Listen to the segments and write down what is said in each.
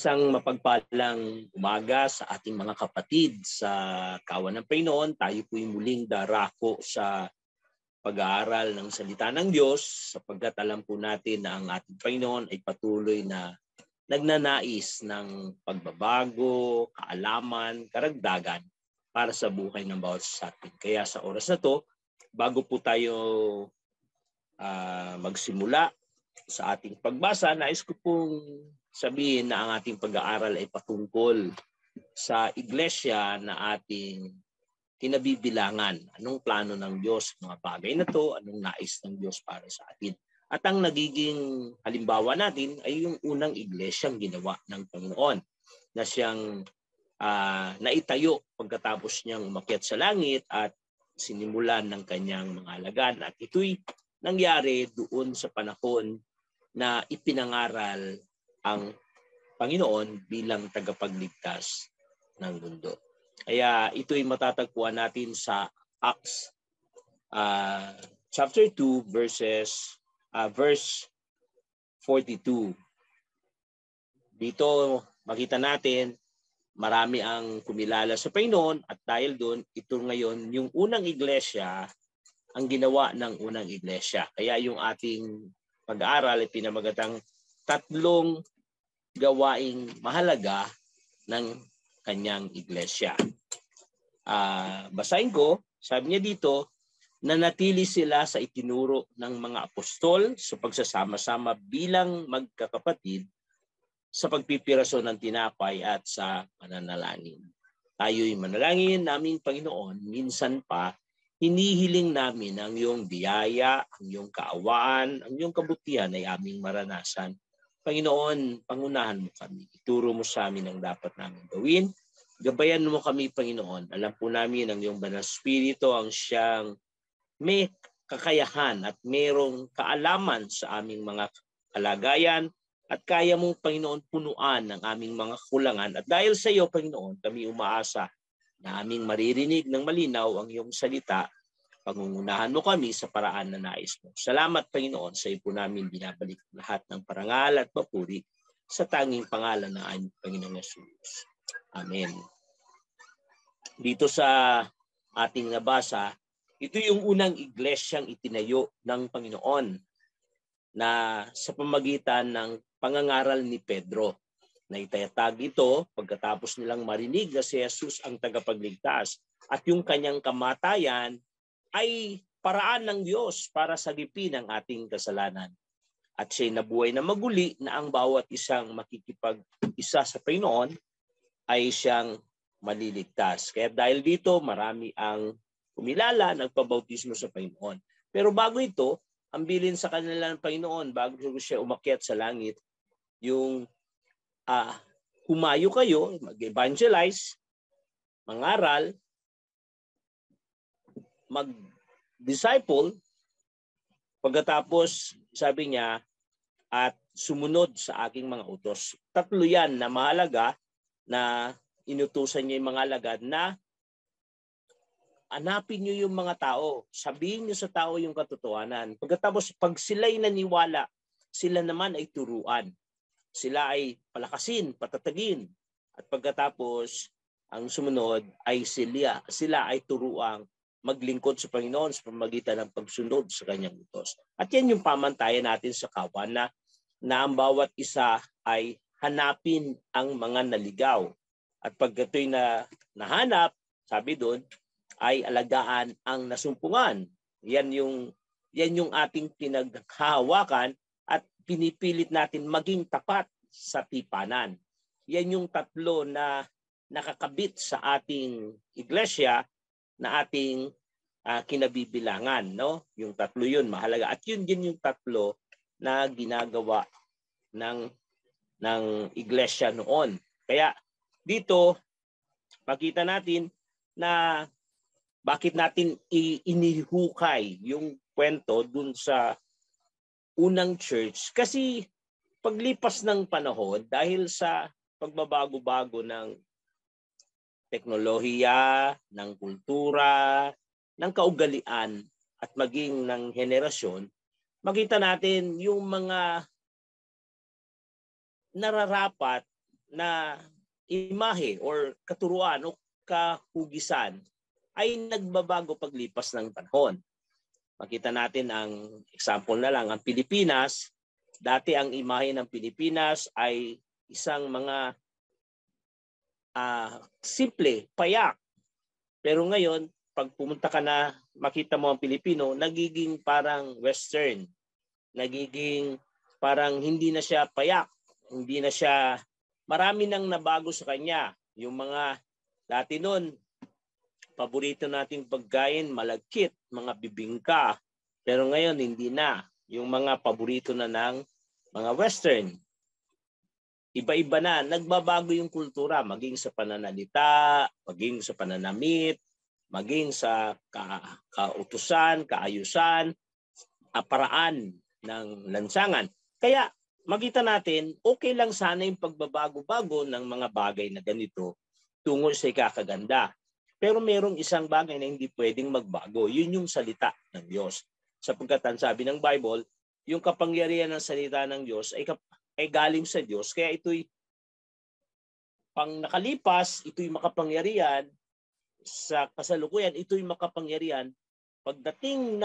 Isang mapagpalang umaga sa ating mga kapatid sa Kawan ng Panginoon. Tayo po'y muling darako sa pag-aaral ng salita ng Diyos sapagkat alam po natin na ang ating Panginoon ay patuloy na nagnanais ng pagbabago, kaalaman, karagdagan para sa buhay ng bawat sa atin. Kaya sa oras na to, bago po tayo magsimula sa ating pagbasa, nais ko pong sabihin na ang ating pag-aaral ay patungkol sa iglesia na ating kinabibilangan. Anong plano ng Diyos mga bagay na to? Anong nais ng Diyos para sa atin? At ang nagiging halimbawa natin ay yung unang iglesyang ginawa ng Panginoon na siyang naitayo pagkatapos niyang umakyat sa langit at sinimulan ng kanyang mga alagad. At ito'y nangyari doon sa panahon na ipinangaral ang Panginoon bilang tagapagligtas ng mundo. Kaya ito'y matatagpuan natin sa Acts chapter 2 verse 42. Dito makita natin marami ang kumilala sa Panginoon at dahil doon, ito ngayon yung unang iglesia ang ginawa ng unang iglesia. Kaya yung ating pag-aaral ay pinamagatang tatlong gawaing mahalaga ng kanyang iglesia. Basahin ko, sabi niya dito, nanatili sila sa itinuro ng mga apostol sa pagsasama-sama bilang magkakapatid sa pagpipiraso ng tinapay at sa pananalangin. Tayo'y manalangin naming Panginoon, minsan pa hinihiling namin ang iyong biyaya, ang iyong kaawaan, ang iyong kabutihan ay aming maranasan. Panginoon, pangunahan mo kami. Ituro mo sa amin ang dapat namin gawin. Gabayan mo kami, Panginoon. Alam po namin ang iyong banal spirito ang siyang may kakayahan at mayroong kaalaman sa aming mga kalagayan at kaya mong, Panginoon, punuan ng aming mga kulangan. At dahil sa iyo, Panginoon, kami umaasa na aming maririnig ng malinaw ang iyong salita, pangungunahan mo kami sa paraan na nais mo. Salamat, Panginoon, sa iyo po namin binabalik lahat ng parangal at papuri sa tanging pangalan ng aming Panginoong Yesus. Amen. Dito sa ating nabasa, ito yung unang iglesyang itinayo ng Panginoon na sa pamagitan ng pangangaral ni Pedro. Na itayatag ito pagkatapos nilang marinig na si Jesus ang tagapagligtas at yung kanyang kamatayan ay paraan ng Diyos para sagipin ang ating kasalanan. At siya'y nabuhay na maguli na ang bawat isang makikipag-isa sa Panginoon ay siyang maliligtas. Kaya dahil dito marami ang kumilala, nagpabautismo sa Panginoon. Pero bago ito, ang bilin sa kanila ng Panginoon bago siya umakyat sa langit, yung humayo kayo, mag-evangelize, mangaral, mag-disciple, pagkatapos sabi niya, at sumunod sa aking mga utos. Tatlo yan na mahalaga na inutusan niya yung mga alagad na hanapin niyo yung mga tao, sabihin niyo sa tao yung katotohanan. Pagkatapos, pag sila'y naniwala, sila naman ay turuan. Sila ay palakasin, patatagin. At pagkatapos, ang sumunod ay sila ay turuang maglingkod sa Panginoon sa pamamagitan ng pagsunod sa kanyang utos. At yan yung pamantayan natin sa kawan na ang bawat isa ay hanapin ang mga naligaw. At pag ito'y nahanap, sabi doon, ay alagaan ang nasumpungan. Yan yung ating pinaghahawakan at pinipilit natin maging tapat sa tipanan. Yan yung tatlo na nakakabit sa ating iglesia na ating kinabibilangan. No? Yung tatlo yun, mahalaga. At yun din yung tatlo na ginagawa ng iglesia noon. Kaya dito, makita natin na bakit natin inihukay yung kwento dun sa unang church. Kasi paglipas ng panahon, dahil sa pagbabago-bago ng teknolohiya, ng kultura, ng kaugalian, at maging ng henerasyon, makita natin yung mga nararapat na imahe or katuruan o kahugisan ay nagbabago paglipas ng panahon. Makita natin ang example na lang, ang Pilipinas, dati ang imahe ng Pilipinas ay isang mga simple, payak. Pero ngayon, pag pumunta ka na, makita mo ang Pilipino, nagiging parang Western. Nagiging parang hindi na siya payak. Hindi na siya, marami nang nabago sa kanya. Yung mga dati noon, paborito nating pagkain, malagkit, mga bibingka. Pero ngayon, hindi na. Yung mga paborito na ng mga Western. Iba-iba na, nagbabago yung kultura, maging sa pananalita, maging sa pananamit, maging sa kautusan, kaayusan, paraan ng lansangan. Kaya makita natin, okay lang sana yung pagbabago-bago ng mga bagay na ganito tungo sa ikakaganda. Pero merong isang bagay na hindi pwedeng magbago. Yun yung salita ng Diyos. Sapagkat ang sabi ng Bible, yung kapangyarihan ng salita ng Diyos ay galing sa Diyos. Kaya ito'y pang nakalipas, ito'y makapangyarihan. Sa kasalukuyan, ito'y makapangyarihan. Pagdating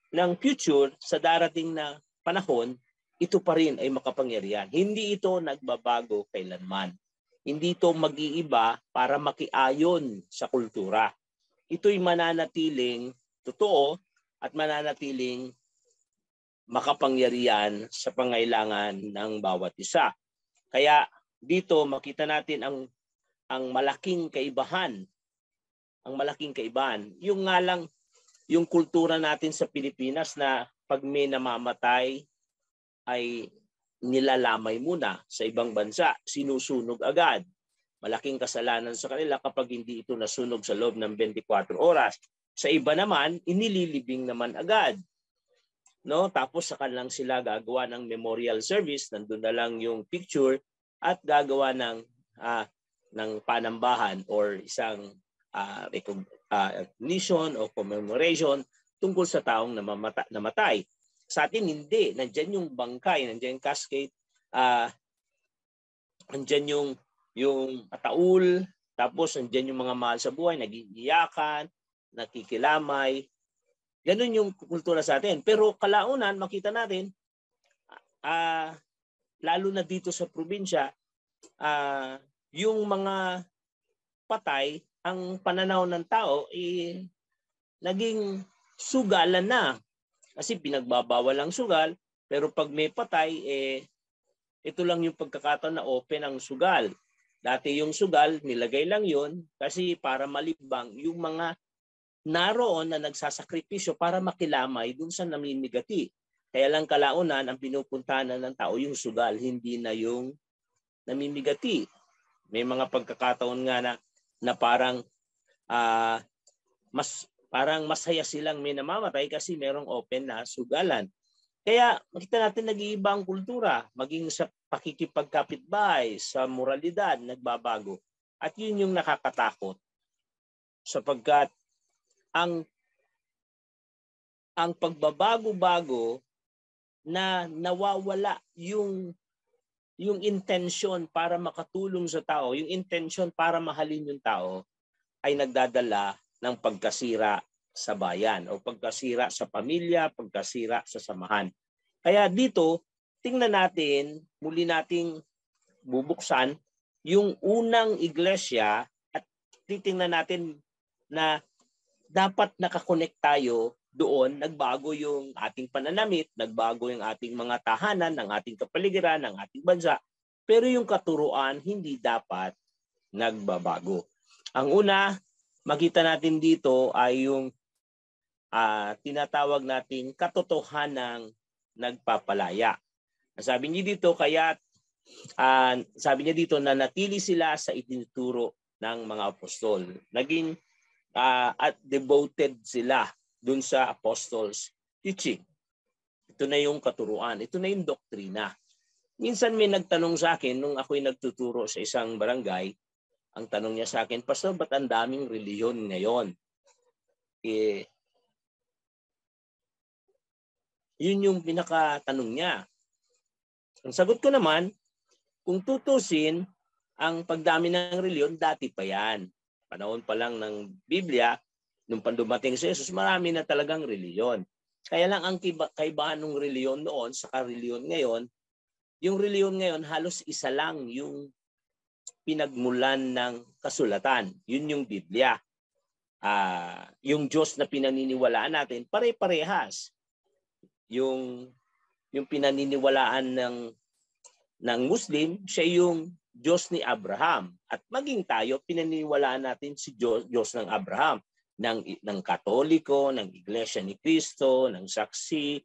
ng future, sa darating na panahon, ito pa rin ay makapangyarihan. Hindi ito nagbabago kailanman. Hindi ito mag-iiba para makiayon sa kultura. Ito'y mananatiling totoo at mananatiling makapangyarihan sa pangailangan ng bawat isa. Kaya dito makita natin ang malaking kaibahan. Ang malaking kaibahan. Yung nga lang, yung kultura natin sa Pilipinas na pag may namamatay ay nilalamay muna. Sa ibang bansa, sinusunog agad. Malaking kasalanan sa kanila kapag hindi ito nasunog sa loob ng 24 oras. Sa iba naman, inililibing naman agad. No, tapos saka lang sila gagawa ng memorial service, nandun na lang yung picture at gagawa ng panambahan or isang recognition o commemoration tungkol sa taong namatay. Sa atin hindi, nandiyan yung bangkay, nandiyan yung cascade, nandiyan yung taul, tapos nandiyan yung mga mahal sa buhay, nag-iiyakan, nakikilamay. Ganun yung kultura sa atin. Pero kalaunan, makita natin, lalo na dito sa probinsya, yung mga patay, ang pananaw ng tao, naging sugalan na. Kasi pinagbabawal ang sugal, pero pag may patay, ito lang yung pagkakataon na open ang sugal. Dati yung sugal, nilagay lang yun kasi para malibang yung mga naroon na nagsasakripisyo para makilamay dun sa namimigati. Kaya lang kalaunan, ang pinupuntahan ng tao yung sugal, hindi na yung namimigati. May mga pagkakataon nga na parang parang masaya silang may namamatay kasi merong open na sugalan. Kaya makita natin nag-iiba ang kultura, maging sa pakikipagkapitbahay, sa moralidad, nagbabago. At yun yung nakakatakot. Sapagkat ang pagbabago-bago na nawawala yung intensyon para makatulong sa tao, yung intensyon para mahalin yung tao, ay nagdadala ng pagkasira sa bayan o pagkasira sa pamilya, pagkasira sa samahan. Kaya dito, tingnan natin, muli nating bubuksan yung unang iglesia at titingnan natin na dapat nakakonect tayo doon, nagbago yung ating pananamit, nagbago yung ating mga tahanan, ng ating kapaligiran, ng ating bansa. Pero yung katuruan, hindi dapat nagbabago. Ang una, makita natin dito ay yung tinatawag nating katotohanang nagpapalaya. Sabi niya dito, sabi niya dito na natili sila sa itinuturo ng mga apostol. Naging at devoted sila dun sa apostles' teaching. Ito na yung katuruan. Ito na yung doktrina. Minsan may nagtanong sa akin nung ako'y nagtuturo sa isang barangay, ang tanong niya sa akin, Pastor, ba't ang daming reliyon ngayon? Yun yung pinakatanong niya. Ang sagot ko naman, Kung tutusin, ang pagdami ng reliyon, dati pa yan. Panahon pa lang ng Biblia, nung pandumating si Jesus, marami na talagang reliyon. Kaya lang ang kaibahan ng reliyon noon sa reliyon ngayon, yung reliyon ngayon halos isa lang yung pinagmulan ng kasulatan. Yun yung Biblia. Yung Diyos na pinaniniwalaan natin, pare-parehas. Yung pinaniniwalaan ng Muslim, siya yung Diyos ni Abraham. At maging tayo, pinaniniwalaan natin si Diyos ng Abraham, ng Katoliko, ng Iglesia ni Cristo, ng Saksi,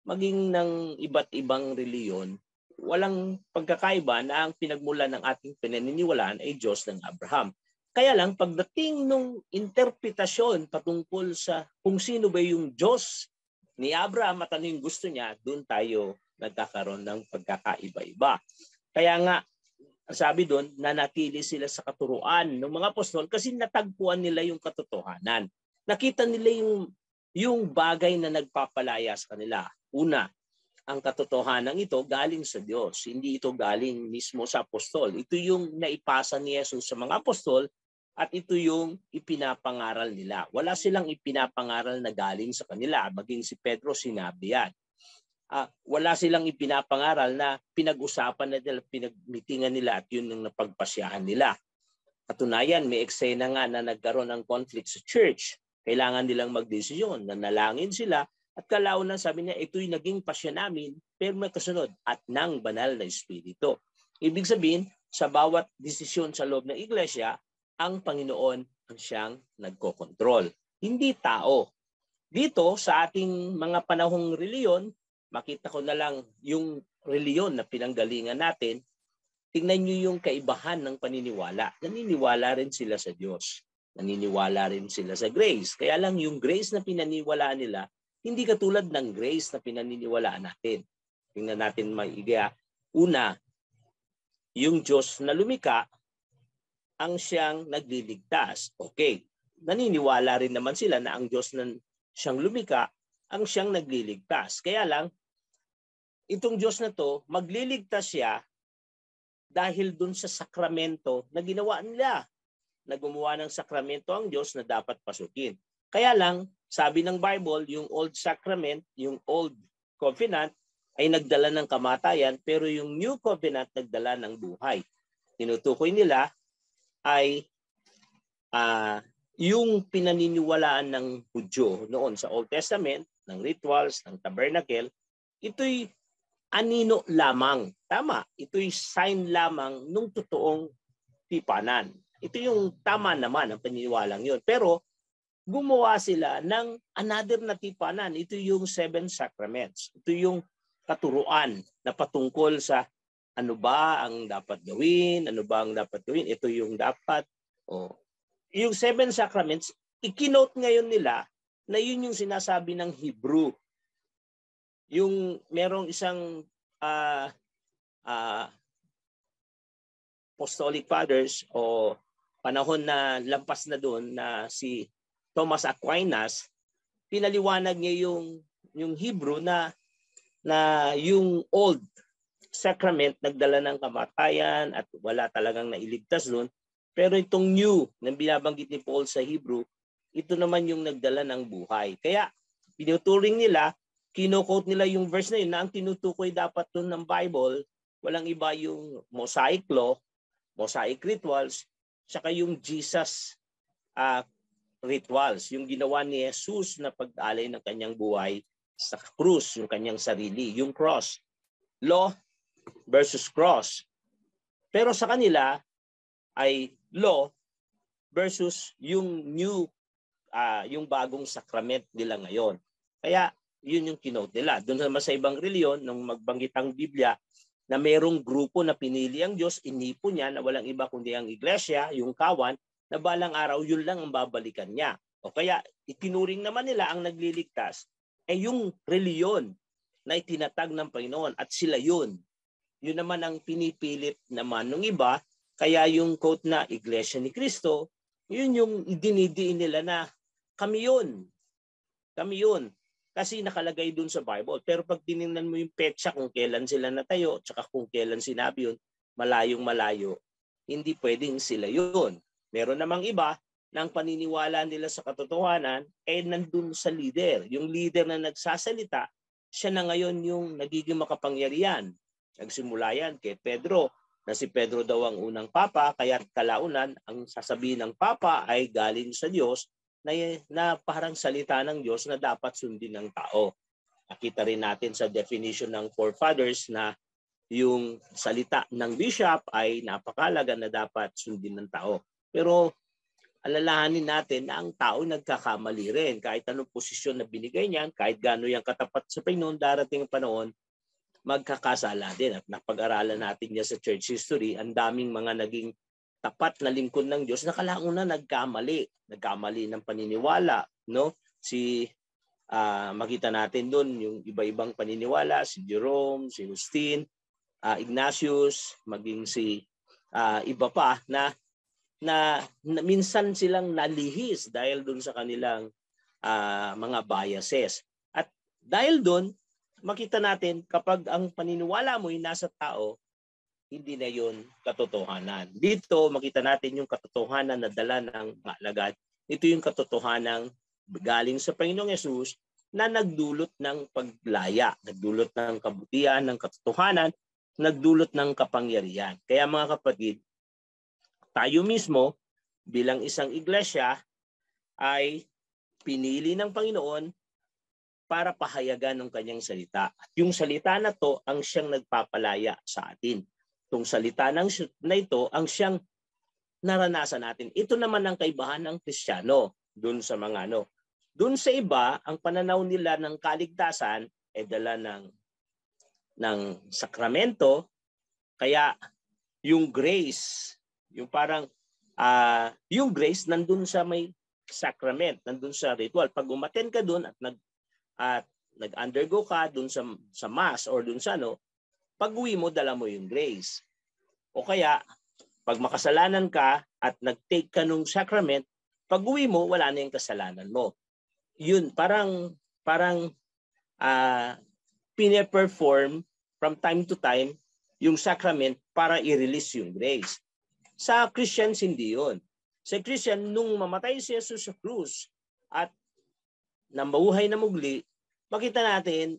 maging ng iba't ibang reliyon. Walang pagkakaiba na ang pinagmulan ng ating pinaniniwalaan ay Diyos ng Abraham. Kaya lang, pagdating nung interpretasyon patungkol sa kung sino ba yung Diyos ni Abraham at ano yung gusto niya, doon tayo nagkakaroon ng pagkakaiba-iba. Kaya nga, sabi doon, nanatili sila sa katuruan ng mga apostol kasi natagpuan nila yung katotohanan. Nakita nila yung bagay na nagpapalaya sa kanila. Una, ang katotohanan ito galing sa Diyos. Hindi ito galing mismo sa apostol. Ito yung naipasa ni Jesus sa mga apostol at ito yung ipinapangaral nila. Wala silang ipinapangaral na galing sa kanila. Maging si Pedro sinabi yan. Wala silang ipinapangaral na pinag-usapan na nila, pinagmitingan nila at yun yung napagpasyahan nila. Katunayan, may eksena nga na nagkaroon ng conflict sa church. Kailangan nilang magdesisyon, nanalangin sila at kalaunan sabi niya, ito'y naging pasya namin pero may kasunod at ng banal na Espiritu. Ibig sabihin, sa bawat desisyon sa loob ng iglesia, ang Panginoon ang siyang nagkokontrol. Hindi tao. Dito sa ating mga panahong reliyon, makita ko na lang yung reliyon na pinanggalingan natin, tingnan niyo yung kaibahan ng paniniwala. Naniniwala rin sila sa Diyos. Naniniwala rin sila sa grace. Kaya lang yung grace na pinaniwalaan nila, hindi katulad ng grace na pinaniniwalaan natin. Tingnan natin maiga. Una, yung Diyos na lumika, ang siyang nagliligtas. Okay, naniniwala rin naman sila na ang Diyos na siyang lumika, ang siyang nagliligtas. Kaya lang, itong Diyos na to, magliligtas siya dahil dun sa sakramento na ginawa nila. Na gumawa ng sakramento ang Diyos na dapat pasukin. Kaya lang, sabi ng Bible, yung Old Sacrament, yung Old Covenant, ay nagdala ng kamatayan, pero yung New Covenant nagdala ng buhay. Tinutukoy nila ay yung pinaniniwalaan ng Hudyo noon sa Old Testament, ng rituals, ng tabernacle, ito'y anino lamang. Tama, ito'y sign lamang ng totoong tipanan. Ito yung tama naman ang paniniwalang yun. Pero gumawa sila ng another na tipanan. Ito yung 7 sacraments. Ito yung katuruan na patungkol sa ano ba ang dapat gawin, ano ba ang dapat gawin. Ito yung dapat. Yung 7 sacraments, ikinote ngayon nila na yun yung sinasabi ng Hebrew. Yung merong isang Apostolic Fathers o panahon na lampas na doon na si Thomas Aquinas, pinaliwanag niya yung Hebrew na yung Old Sacrament nagdala ng kamatayan at wala talagang nailigtas doon. Pero itong New na binabanggit ni Paul sa Hebrew, ito naman yung nagdala ng buhay. Kaya pinuturing nila, kino-quote nila yung verse na yun na ang tinutukoy dapat doon ng Bible, walang iba yung Mosaic Law, Mosaic Rituals, saka yung Jesus rituals, yung ginawa ni Jesus na pag-alay ng kanyang buhay sa krus, yung kanyang sarili, yung cross. Law versus cross. Pero sa kanila ay law versus yung new, yung bagong sacrament nila ngayon. Kaya yun yung kinote nila. Doon naman sa ibang reliyon, nung magbanggit ang Biblia, na mayroong grupo na pinili ang Diyos, inipo niya na walang iba kundi ang iglesia, yung kawan, na balang araw yun lang ang babalikan niya. O kaya itinuring naman nila ang nagliligtas ay yung reliyon na itinatag ng Panginoon at sila yun. Yun naman ang pinipilit naman ng iba. Kaya yung quote na Iglesia ni Cristo, yun yung dinidiin nila na kami yun. Kami yun. Kasi nakalagay dun sa Bible. Pero pag tinignan mo yung petsa kung kailan sila natayo, tsaka kung kailan sinabi yun, malayong-malayo, hindi pwedeng sila yun. Meron namang iba ng paniniwala nila sa katotohanan nandun sa leader. Yung leader na nagsasalita, siya na ngayon yung nagiging makapangyarihan. Nagsimula yan kay Pedro, na si Pedro daw ang unang papa, kaya kalaunan ang sasabihin ng papa ay galing sa Diyos na parang salita ng Diyos na dapat sundin ng tao. Nakita rin natin sa definition ng forefathers na yung salita ng bishop ay napakalaga na dapat sundin ng tao. Pero alalahanin natin na ang tao nagkakamali rin. Kahit anong posisyon na binigay niyan, kahit gaano yung katapat sa Panginoon, darating ang panahon, magkakasala din. At napag-aralan natin niya sa church history, ang daming mga naging tapat na lingkod ng Diyos na kalaunan nagkamali. Nagkamali ng paniniwala. No? Makita natin doon yung iba-ibang paniniwala, si Jerome, si Agustin, Ignatius, maging si iba pa na minsan silang nalihis dahil doon sa kanilang mga biases. At dahil doon, makita natin kapag ang paniniwala mo ay nasa tao, hindi na yun katotohanan. Dito, makita natin yung katotohanan na dala ng mga alagad. Ito yung katotohanan galing sa Panginoong Yesus na nagdulot ng paglaya, nagdulot ng kabutihan, ng katotohanan, nagdulot ng kapangyarihan. Kaya mga kapatid, tayo mismo bilang isang iglesia ay pinili ng Panginoon para pahayagan ng kanyang salita. At yung salita na to ang siyang nagpapalaya sa atin. Itong salita na ito ang siyang naranasan natin. Ito naman ang kaibahan ng Kristiyano dun sa mga Dun sa iba, ang pananaw nila ng kaligtasan ay dala ng sakramento, kaya yung grace, yung parang yung grace nandun sa may sacrament, nandun sa ritual. Pag umattend ka dun at nag-undergo ka dun sa mass or dun sa pag-uwi mo, dala mo yung grace. O kaya, pag makasalanan ka at nag-take ka nung sacrament, pag-uwi mo, wala na yung kasalanan mo. Yun, parang pine-perform from time to time yung sacrament para i-release yung grace. Sa Christians, hindi yun. Sa Christian, nung mamatay si Jesus sa krus at nabuhay na muli, makita natin,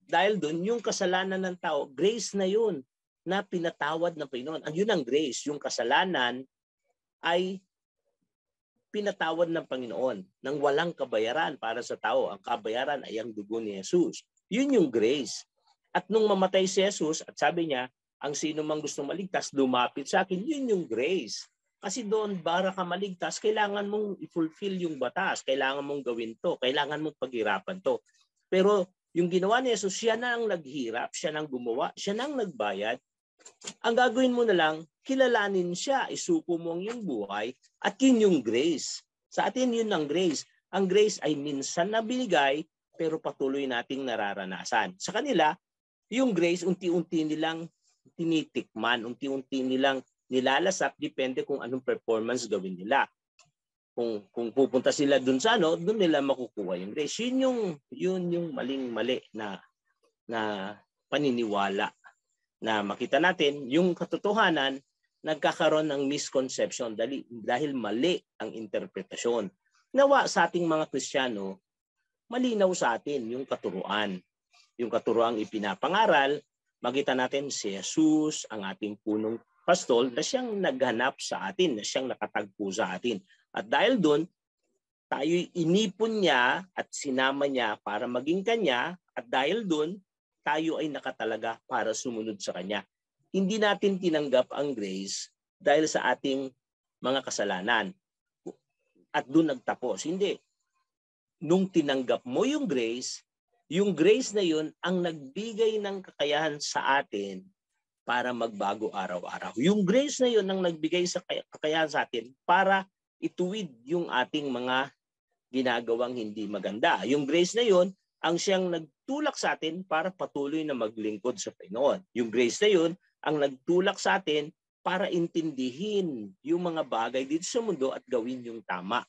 dahil doon, yung kasalanan ng tao, grace na yun, na pinatawad ng Panginoon. Ang yun ang grace, yung kasalanan ay pinatawad ng Panginoon nang walang kabayaran para sa tao. Ang kabayaran ay ang dugo ni Jesus. Yun yung grace. At nung mamatay si Jesus, at sabi niya, ang sino mang gustong maligtas, lumapit sa akin, yun yung grace. Kasi doon, para ka maligtas, kailangan mong i-fulfill yung batas, kailangan mong gawin to, kailangan mong paghirapan to. Pero yung ginawa ni Jesus, siya na ang naghirap, siya nang gumawa, siya nang nagbayad. Ang gagawin mo na lang, kilalanin siya, isuko mo ang iyong buhay, at yun yung grace. Sa atin yun ang grace. Ang grace ay minsan na binigay, pero patuloy nating nararanasan. Sa kanila, yung grace, unti-unti nilang tinitikman, unti-unti nilang nilalasap, depende kung anong performance gawin nila. Kung pupunta sila dun sa dun nila makukuha yung grace. Yun yung maling-mali na paniniwala. Na makita natin, yung katotohanan, nagkakaroon ng misconception dahil mali ang interpretasyon. Nawa sa ating mga Kristiyano, malinaw sa atin yung katuruan. Yung katuruang ipinapangaral, makita natin si Jesus, ang ating punong pastol, na siyang naghanap sa atin, na siyang nakatagpo sa atin. At dahil doon, tayo'y inipon niya at sinama niya para maging kanya, at dahil doon, tayo ay nakatalaga para sumunod sa kanya. Hindi natin tinanggap ang grace dahil sa ating mga kasalanan. At doon nagtapos. Hindi. Nung tinanggap mo yung grace na yun ang nagbigay ng kakayahan sa atin para magbago araw-araw. Yung grace na yun ang nagbigay sa kakayahan sa atin para ituwid yung ating mga ginagawang hindi maganda. Yung grace na yun ang siyang nagtulak sa atin para patuloy na maglingkod sa Panginoon. Yung grace na yun ang nagtulak sa atin para intindihin yung mga bagay dito sa mundo at gawin yung tama.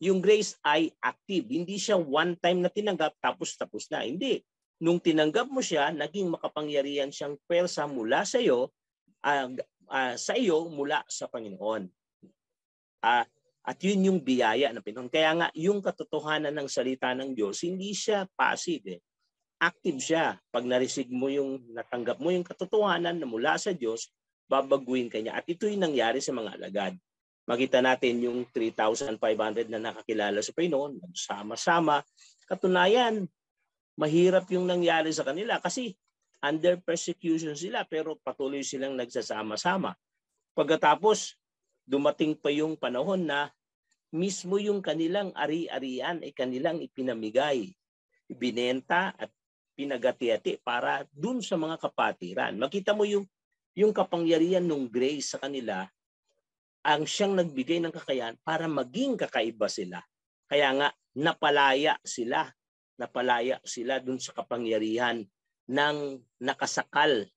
Yung grace ay active. Hindi siya one time na tinanggap tapos na. Hindi. Nung tinanggap mo siya, naging makapangyarihan siyang pwersa mula sa iyo sa iyo mula sa Panginoon. At yun yung biyaya ng Panginoon. Kaya nga, yung katotohanan ng salita ng Diyos, hindi siya passive. Active siya. Pag natanggap mo yung katotohanan na mula sa Diyos, babaguhin ka niya. At ito yung nangyari sa mga alagad. Makita natin yung 3,500 na nakakilala sa Panginoon, nagsama-sama. Katunayan, mahirap yung nangyari sa kanila kasi under persecution sila pero patuloy silang nagsasama-sama. Pagkatapos, dumating pa yung panahon na mismo yung kanilang ari-arian ay kanilang ipinamigay, ibinenta at pinagati-ati para dun sa mga kapatiran. Makita mo yung kapangyarihan ng grace sa kanila, ang siyang nagbigay ng kakayahan para maging kakaiba sila. Kaya nga, napalaya sila dun sa kapangyarihan ng nakasakal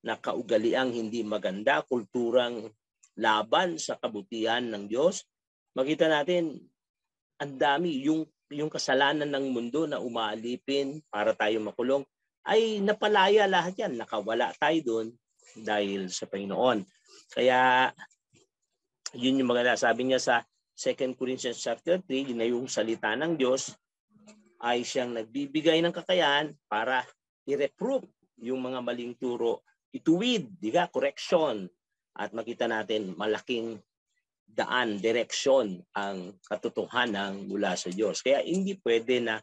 na kaugaliang hindi maganda, kulturang laban sa kabutihan ng Diyos. Makita natin, ang dami, yung kasalanan ng mundo na umaalipin para tayo makulong, ay napalaya lahat yan. Nakawala tayo doon dahil sa Panginoon. Kaya, yun yung maganda. Sabi niya sa 2 Corinthians chapter 3, yun na yung salita ng Diyos, ay siyang nagbibigay ng kakayahan para i-reprove yung mga maling turo, ituwid, correction. At makita natin malaking daan, direksyon ang katotohanan mula sa Diyos. Kaya hindi pwede na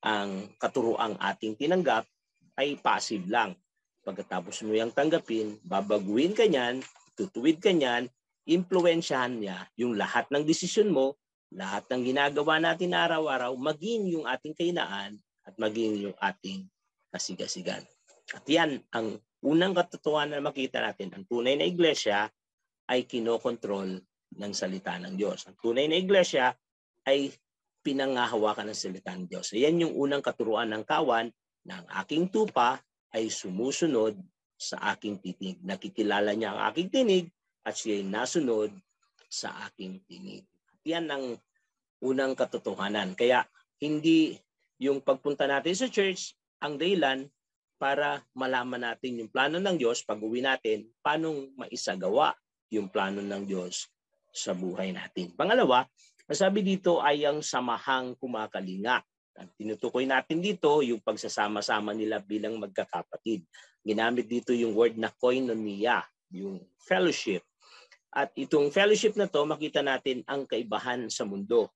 ang katuroang ating tinanggap ay passive lang. Pagkatapos mo yung tanggapin, babaguhin ka niyan, tutuwid ka niyan, impluwensyahan niya yung lahat ng desisyon mo, lahat ng ginagawa natin araw-araw, maging yung ating kahinaan at maging yung ating kasigasigan. At yan ang unang katotohanan na makita natin. Ang tunay na iglesia ay kinokontrol ng salita ng Diyos. Ang tunay na iglesia ay pinangahawakan ng salita ng Diyos. Yan yung unang katuruan ng kawan na ang aking tupa ay sumusunod sa aking tinig. Nakikilala niya ang aking tinig at siya ay nasunod sa aking tinig. Yan ang unang katotohanan. Kaya hindi yung pagpunta natin sa church ang dahilan para malaman natin yung plano ng Diyos pag-uwi natin, paano maisagawa yung plano ng Diyos sa buhay natin. Pangalawa, sabi dito ay ang samahang kumakalinga. At tinutukoy natin dito yung pagsasama-sama nila bilang magkakapatid. Ginamit dito yung word na koinonia, yung fellowship. At itong fellowship na to, makita natin ang kaibahan sa mundo.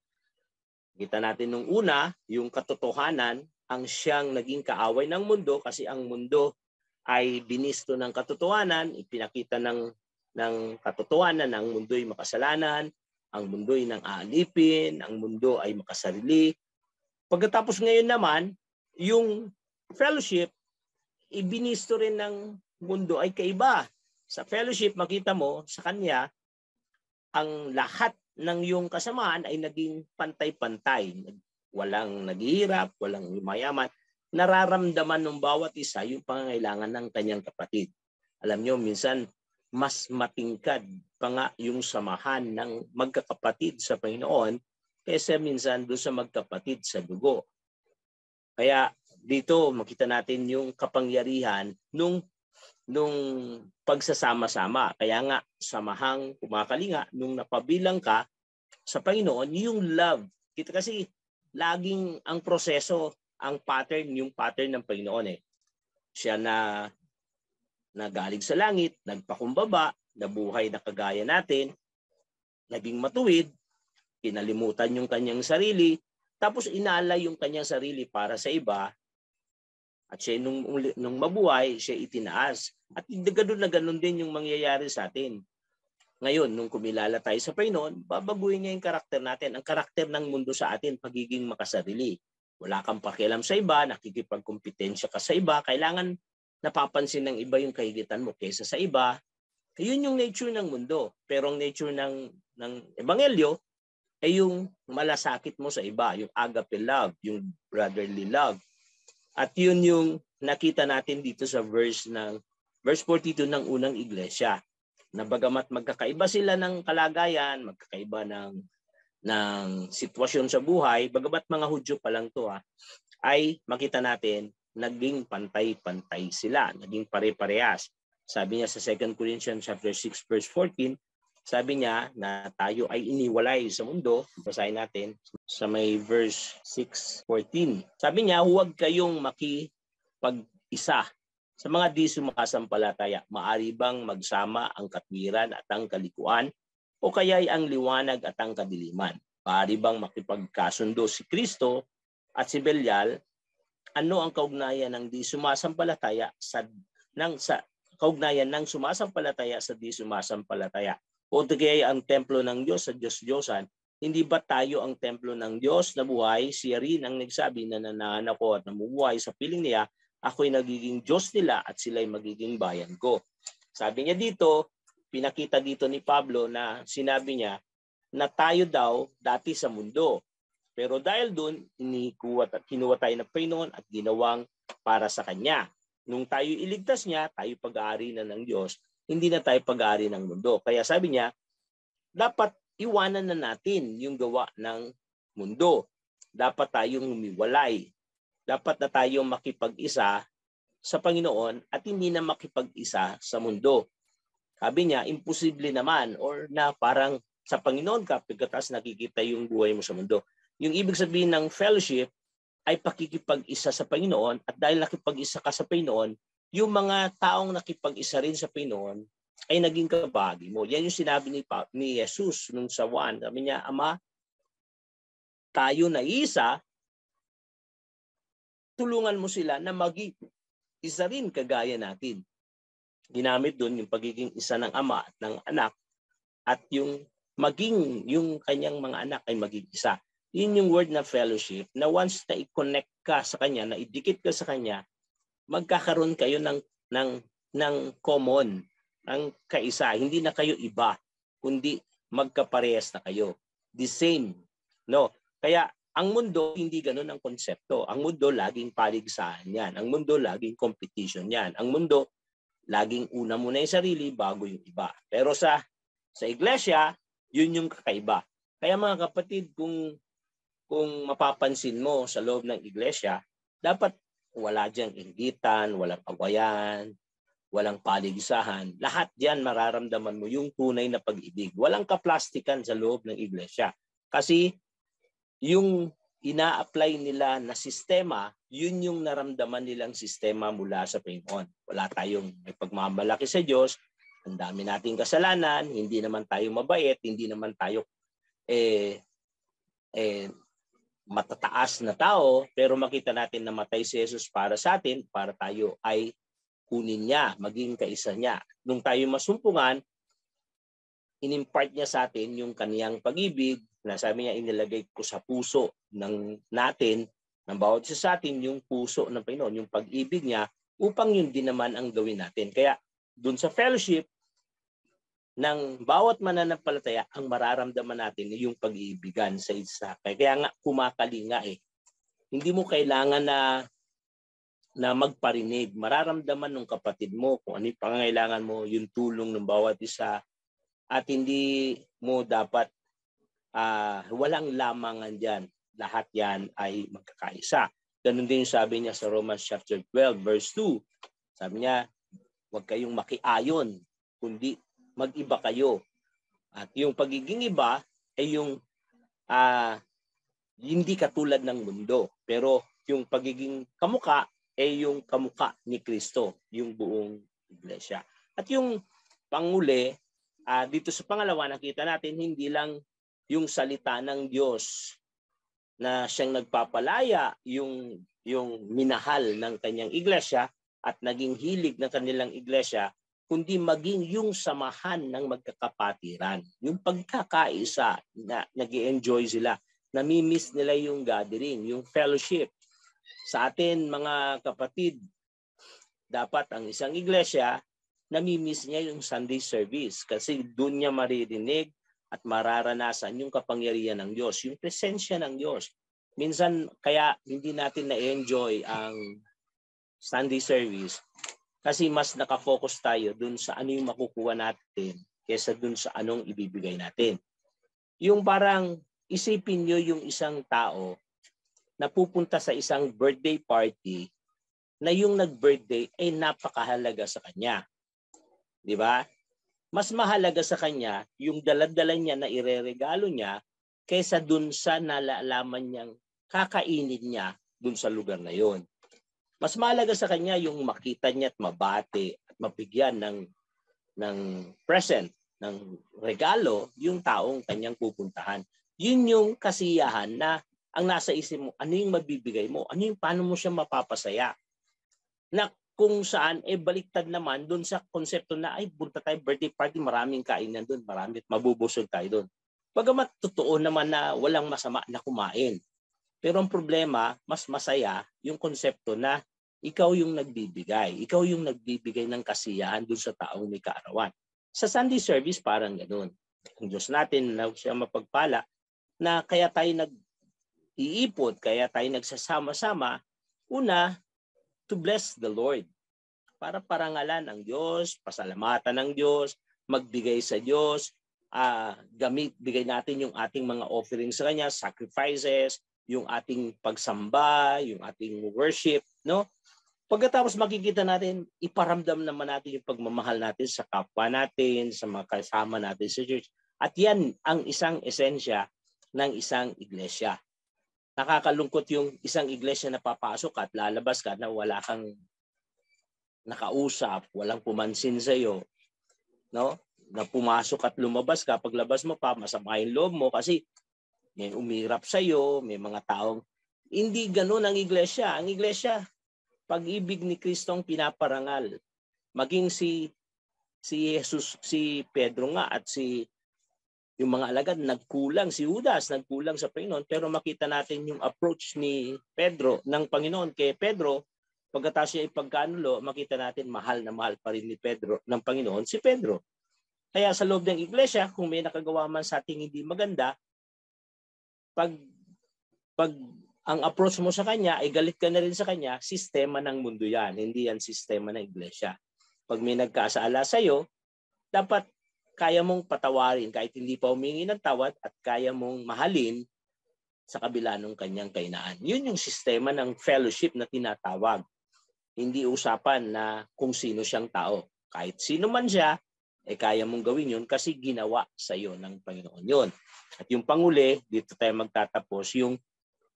Kita natin nung una, yung katotohanan, ang siyang naging kaaway ng mundo kasi ang mundo ay binisto ng katotohanan, ipinakita ng katotohanan na ang mundo ay makasalanan, ang mundo ay nang aalipin, ang mundo ay makasarili. Pagkatapos ngayon naman, yung fellowship, ibinisto rin ng mundo ay kaiba. Sa fellowship, makita mo sa kanya, ang lahat ng iyong kasamaan ay naging pantay-pantay. Walang naghihirap, walang yumayaman. Nararamdaman ng bawat isa yung pangangailangan ng kanyang kapatid. Alam nyo, minsan mas matingkad pa nga yung samahan ng magkakapatid sa Panginoon kaysa minsan doon sa magkapatid sa dugo. Kaya dito makita natin yung kapangyarihan nung pagsasama-sama. Kaya nga, samahang kumakalinga, nung napabilang ka sa Panginoon, yung love. Kita kasi, laging ang proseso, ang pattern, yung pattern ng Panginoon Siya na galing sa langit, nagpakumbaba, nabuhay na kagaya natin, naging matuwid, kinalimutan yung kanyang sarili, tapos inalay yung kanyang sarili para sa iba, at siya nung mabuhay, siya itinaas. At ganun din yung mangyayari sa atin. Ngayon, nung kumilala tayo sa Panginoon, babaguhin niya yung karakter natin. Ang karakter ng mundo sa atin, pagiging makasarili. Wala kang pakialam sa iba, nakikipagkompetensya ka sa iba, kailangan napapansin ng iba yung kahigitan mo kaysa sa iba. Yun yung nature ng mundo. Pero ang nature ng Ebanghelyo ay yung malasakit mo sa iba, yung agape love, yung brotherly love. At yun yung nakita natin dito sa verse 42 ng unang iglesia. Na bagamat magkakaiba sila ng kalagayan, magkakaiba ng sitwasyon sa buhay, bagamat mga Hudyo pa lang to ay makita natin naging pantay-pantay sila, naging pare-parehas. Sabi niya sa 2 Corinthians chapter 6 verse 14, sabi niya na tayo ay iniwalay sa mundo. Basahin natin sa may verse 6:14. Sabi niya, huwag kayong makipag-isa sa mga di sumasampalataya. Maari bang magsama ang katwiran at ang kalikuan, o kaya'y ang liwanag at ang kadiliman? Maari bang makipagkasundo si Kristo at si Belial? Ano ang kaugnayan ng di sumasampalataya kaugnayan ng sumasampalataya sa di sumasampalataya? O kaya ang templo ng Diyos sa Diyos-Diyosan? Hindi ba tayo ang templo ng Diyos na buhay? Siya rin ang nagsabi na nananahan ako at namumuhay sa piling niya. Ako'y nagiging Diyos nila at sila'y magiging bayan ko. Sabi niya dito, pinakita dito ni Pablo na sinabi niya na tayo daw dati sa mundo. Pero dahil doon, kinuha tayo ng Panginoon at ginawang para sa Kanya. Nung tayo iligtas niya, tayo pag-aari na ng Diyos, hindi na tayo pag-aari ng mundo. Kaya sabi niya, dapat iwanan na natin yung gawa ng mundo. Dapat tayong humiwalay. Dapat na tayong makipag-isa sa Panginoon at hindi na makipag-isa sa mundo. Sabi niya, imposible naman or na parang sa Panginoon ka pagkatas nakikita yung buhay mo sa mundo. Yung ibig sabihin ng fellowship ay pakikipag-isa sa Panginoon, at dahil nakipag-isa ka sa Panginoon, yung mga taong nakipag-isa rin sa Panginoon ay naging kabahagi mo. Yan yung sinabi ni Jesus nung sa Juan. Sabi niya, Ama, tayo na isa, tulungan mo sila na maging isa rin kagaya natin. Ginamit doon yung pagiging isa ng Ama at ng anak, at yung maging yung kanyang mga anak ay maging isa. Yun yung word na fellowship, na once na i-connect ka sa Kanya, na idikit ka sa Kanya, magkakaroon kayo ng common, ng kaisa. Hindi na kayo iba, kundi magkaparehas na kayo. The same. No? Kaya ang mundo, hindi ganun ang konsepto. Ang mundo, laging paligsahan yan. Ang mundo, laging competition yan. Ang mundo, laging una muna yung sarili bago yung iba. Pero sa iglesia, yun yung kakaiba. Kaya mga kapatid, kung mapapansin mo sa loob ng iglesia, dapat wala diyang inggitan, walang awayan, walang paligsahan. Lahat diyan mararamdaman mo yung tunay na pag-ibig. Walang kaplastikan sa loob ng iglesia. Kasi yung ina-apply nila na sistema, yun yung naramdaman nilang sistema mula sa Panginoon. Wala tayong may pagmamalaki sa Diyos, ang dami nating kasalanan, hindi naman tayo mabait, hindi naman tayo matataas na tao, pero makita natin na matay si Jesus para sa atin, para tayo ay kunin niya, maging kaisa niya. Nung tayo masumpungan, inimpart niya sa atin yung kaniyang pag-ibig, na sabi niya, inilagay ko sa puso natin, ng bawat isa sa atin, yung puso ng Panginoon, yung pag-ibig niya, upang yun din naman ang gawin natin. Kaya dun sa fellowship ng bawat mananampalataya, ang mararamdaman natin yung pag-iibigan sa isa. Kaya nga kumakalinga eh. Hindi mo kailangan na magparinig. Mararamdaman ng kapatid mo kung ano yung pangangailangan mo, yung tulong ng bawat isa, at hindi mo dapat walang lamangan dyan. Lahat yan ay magkakaisa. Ganun din yung sabi niya sa Romans chapter 12 verse 2. Sabi niya, huwag kayong makiayon, kundi mag-iba kayo. At yung pagiging iba ay yung hindi katulad ng mundo. Pero yung pagiging kamuka ay yung kamuka ni Kristo, yung buong iglesia. At yung panguli, dito sa pangalawa, nakita natin hindi lang yung salita ng Diyos na siyang nagpapalaya, yung minahal ng kanyang iglesia at naging hilig ng kanilang iglesia, kundi maging yung samahan ng magkakapatiran. Yung pagkakaisa na nag-i-enjoy sila. Nami-miss nila yung gathering, yung fellowship. Sa atin mga kapatid, dapat ang isang iglesia, nami-miss niya yung Sunday service kasi doon niya maririnig at mararanasan yung kapangyarihan ng Diyos, yung presensya ng Diyos. Minsan kaya hindi natin na-enjoy ang Sunday service kasi mas nakafocus tayo dun sa ano yung makukuha natin kaysa dun sa anong ibibigay natin. Yung parang isipin nyo yung isang tao na pupunta sa isang birthday party na yung nag-birthday ay napakahalaga sa kanya. Di ba? Mas mahalaga sa kanya yung daladala niya na ireregalo niya kaysa dun sa nalalaman niyang kakainin niya dun sa lugar na yon. Mas mahalaga sa kanya yung makita niya at mabati at mabigyan ng present, ng regalo, yung taong kanyang pupuntahan. Yun yung kasiyahan na ang nasa isip mo, ano yung mabibigay mo? Ano yung paano mo siya mapapasaya? Na kung saan, baliktad naman doon sa konsepto na, ay, punta tayo birthday party, maraming kainan doon, marami, mabubusog tayo doon. Bagamat totoo naman na walang masama na kumain. Pero ang problema, mas masaya yung konsepto na ikaw yung nagbibigay. Ikaw yung nagbibigay ng kasiyahan doon sa taong may kaarawan. Sa Sunday service, parang ganoon. Ang Diyos natin na siya mapagpala na kaya tayo nag-iipon, kaya tayo nagsasama-sama, una, to bless the Lord. Para parangalan ang Diyos, pasalamatan ng Diyos, magbigay sa Diyos, bigay natin yung ating mga offerings sa Kanya, sacrifices, yung ating pagsamba, yung ating worship, no? Pagkatapos makikita natin, iparamdam naman natin yung pagmamahal natin sa kapwa natin, sa mga kasama natin sa church. At yan ang isang esensya ng isang iglesia. Nakakalungkot yung isang iglesia na papasok at lalabas ka na wala kang nakausap, walang pumansin sa iyo, no? Na pumasok at lumabas ka, paglabas mo pa masama yung loob mo kasi may umirap sa iyo, may mga taong hindi ganoon ang iglesia. Ang iglesia, pag-ibig ni Kristo ang pinaparangal. Maging si Jesus, si Pedro nga at yung mga alagad nagkulang, si Judas nagkulang sa Panginoon, pero makita natin yung approach ni Pedro ng Panginoon kay Pedro. Pagkatapos siya ipagkanulo, makita natin mahal na mahal pa rin ni Pedro ng Panginoon si Pedro. Kaya sa loob ng iglesia, kung may nakagawa man sa ating hindi maganda, pag ang approach mo sa kanya ay galit ka na rin sa kanya, sistema ng mundo yan, hindi yan sistema ng iglesia. Pag may nagkasala sa iyo, dapat kaya mong patawarin kahit hindi pa humingi ng tawad at kaya mong mahalin sa kabila ng kanyang kainaan. Yun yung sistema ng fellowship na tinatawag. Hindi usapan na kung sino siyang tao. Kahit sino man siya, kaya mong gawin yun kasi ginawa sa iyo ng Panginoon yun. At yung panguli, dito tayo magtatapos,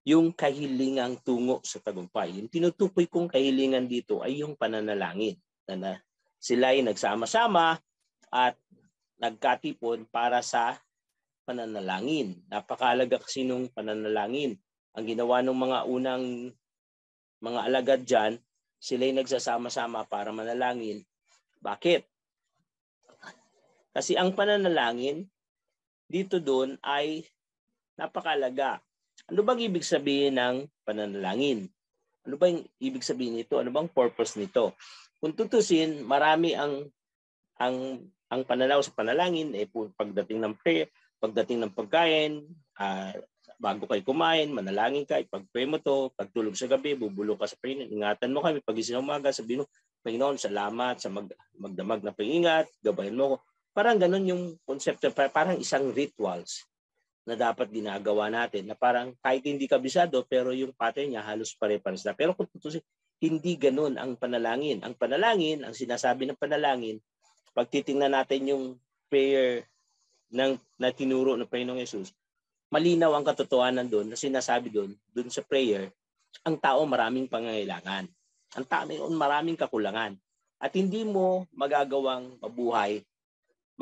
yung kahilingang tungo sa tagumpay. Yung tinutukoy kong kahilingan dito ay yung pananalangin. Na sila ay nagsama-sama at nagkatipon para sa pananalangin. Napakahalaga kasi nung pananalangin. Ang ginawa ng mga unang mga alagad dyan, sila ay nagsasama-sama para manalangin. Bakit? Kasi ang pananalangin dito doon ay napakahalaga. Ano bang ibig sabihin ng pananalangin? Ano bang ibig sabihin nito? Ano bang purpose nito? Kung tutusin, marami ang pananaw sa panalangin pagdating ng prayer, pagdating ng pagkain, bago kayo kumain, manalangin ka, ipag-pray mo to, pagtulog sa gabi, bubulong ka sa Panginoon, ingatan mo kami, pagising ng umaga, sabihin mo, Panginoon, salamat sa magdamag na pag-ingat, gabayan mo ko. Parang ganun yung konsepto, parang isang rituals na dapat ginagawa natin, na parang kahit hindi kabisado, pero yung pattern niya halos pare-pares na. Pero kung tutusin, hindi ganun ang panalangin. Ang panalangin, ang sinasabi ng panalangin, pag titingnan natin yung prayer na tinuro ng Panginoong Yesus, malinaw ang katotohanan doon na sinasabi doon sa prayer, ang tao maraming pangangailangan. Ang tao maraming kakulangan. At hindi mo magagawang mabuhay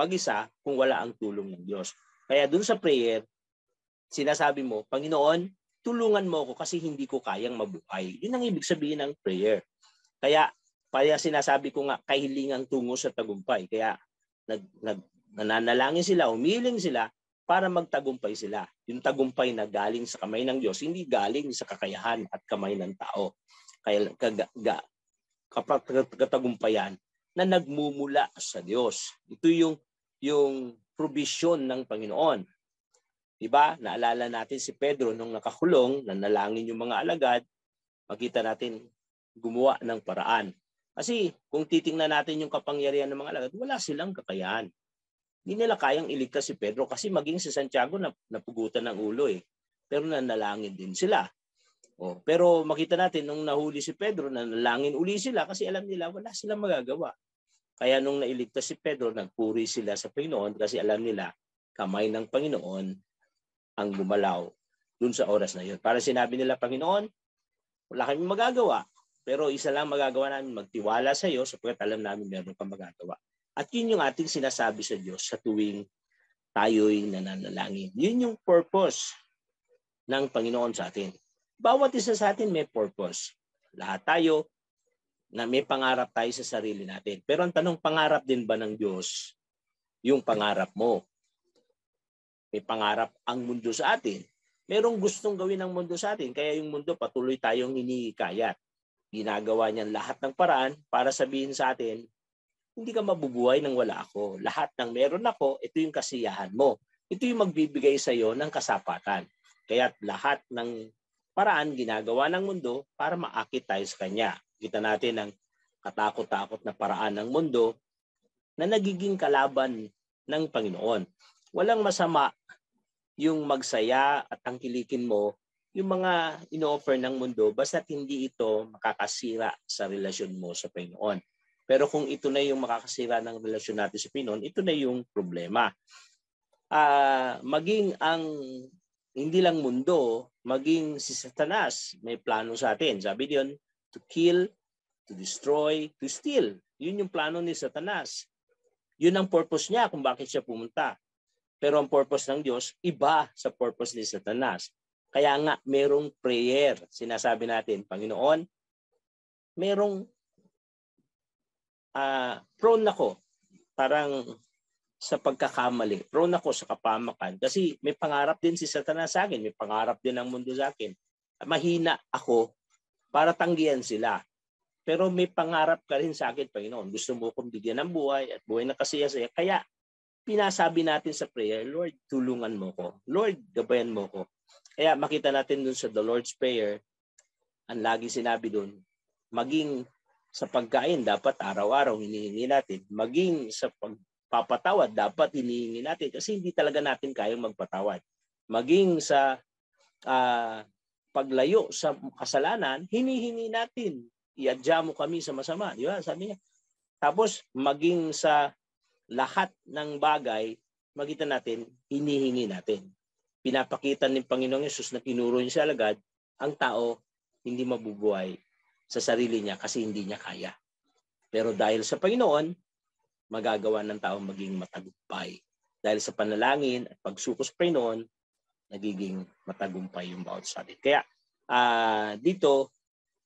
mag-isa kung wala ang tulong ng Diyos. Kaya doon sa prayer, sinasabi mo, Panginoon, tulungan mo ako kasi hindi ko kayang mabuhay. Yun ang ibig sabihin ng prayer. Kaya sinasabi ko nga, kahilingang tungo sa tagumpay. Kaya nananalangin sila, umiling sila para magtagumpay sila. Yung tagumpay na galing sa kamay ng Diyos, hindi galing sa kakayahan at kamay ng tao. Kaya katagumpayan na nagmumula sa Diyos. Ito yung provision ng Panginoon. Diba? Naalala natin si Pedro nung nakakulong, nanalangin yung mga alagad, makita natin gumawa ng paraan. Kasi kung titingnan natin yung kapangyarihan ng mga alagad, wala silang kakayahan. Hindi nila kayang iligtas si Pedro kasi maging si Santiago napugutan ng ulo eh. Pero nanalangin din sila. Pero makita natin nung nahuli si Pedro, nanalangin uli sila kasi alam nila wala silang magagawa. Kaya nung nailigtas si Pedro, nagpuri sila sa Panginoon kasi alam nila kamay ng Panginoon ang gumalaw dun sa oras na yun. Para sinabi nila, Panginoon, wala kaming magagawa, pero isa lang magagawa namin, magtiwala sa iyo sapagkat alam namin meron kang magagawa. At yun yung ating sinasabi sa Diyos sa tuwing tayo'y nananalangin. Yun yung purpose ng Panginoon sa atin. Bawat isa sa atin may purpose. Lahat tayo na may pangarap tayo sa sarili natin. Pero ang tanong, pangarap din ba ng Diyos yung pangarap mo? May pangarap ang mundo sa atin. Merong gustong gawin ng mundo sa atin, kaya yung mundo patuloy tayong hinihikayat. Ginagawa niyan lahat ng paraan para sabihin sa atin, hindi ka mabubuhay nang wala ako. Lahat ng meron ako, ito yung kasiyahan mo. Ito yung magbibigay sa iyo ng kasapatan. Kaya lahat ng paraan ginagawa ng mundo para maakit tayo sa Kanya. Kita natin ang katakot-takot na paraan ng mundo na nagiging kalaban ng Panginoon. Walang masama yung magsaya at tangkilikin mo yung mga ino-offer ng mundo basta't hindi ito makakasira sa relasyon mo sa Panginoon. Pero kung ito na yung makakasira ng relasyon natin sa Panginoon, ito na yung problema. Maging ang hindi lang mundo, maging si Satanas may plano sa atin. Sabi diyon, to kill, to destroy, to steal. Yun yung plano ni Satanas. Yun ang purpose niya kung bakit siya pumunta. Pero ang purpose ng Diyos, iba sa purpose ni Satanas. Kaya nga, merong prayer. Sinasabi natin, Panginoon, merong prone ako. Parang sa pagkakamali. Prone ako sa kapamakan. Kasi may pangarap din si Satanas sa akin. May pangarap din ang mundo sa akin. Mahina ako para tanggihan sila. Pero may pangarap ka rin sa akin, Panginoon. Gusto mo kong bigyan ng buhay at buhay na kasaya-saya. Kaya pinasabi natin sa prayer, Lord, tulungan mo ko. Lord, gabayan mo ko. Kaya makita natin dun sa the Lord's Prayer, ang lagi sinabi dun, maging sa pagkain, dapat araw-araw hinihingi natin. Maging sa pagpapatawad, dapat hinihingi natin. Kasi hindi talaga natin kayang magpatawad. Maging sa paglayo sa kasalanan, hinihingi natin. Iadya mo kami sa masama. Di ba? Sabi niya. Tapos, maging sa lahat ng bagay, makita natin, hinihingi natin. Pinapakita ng Panginoong Yesus na tinuro niya sa alagad, ang tao hindi mabubuhay sa sarili niya kasi hindi niya kaya. Pero dahil sa Panginoon, magagawa ng tao maging matagumpay. Dahil sa panalangin at pagsuko sa Panginoon, nagiging matagumpay yung bawat sa atin. Kaya dito,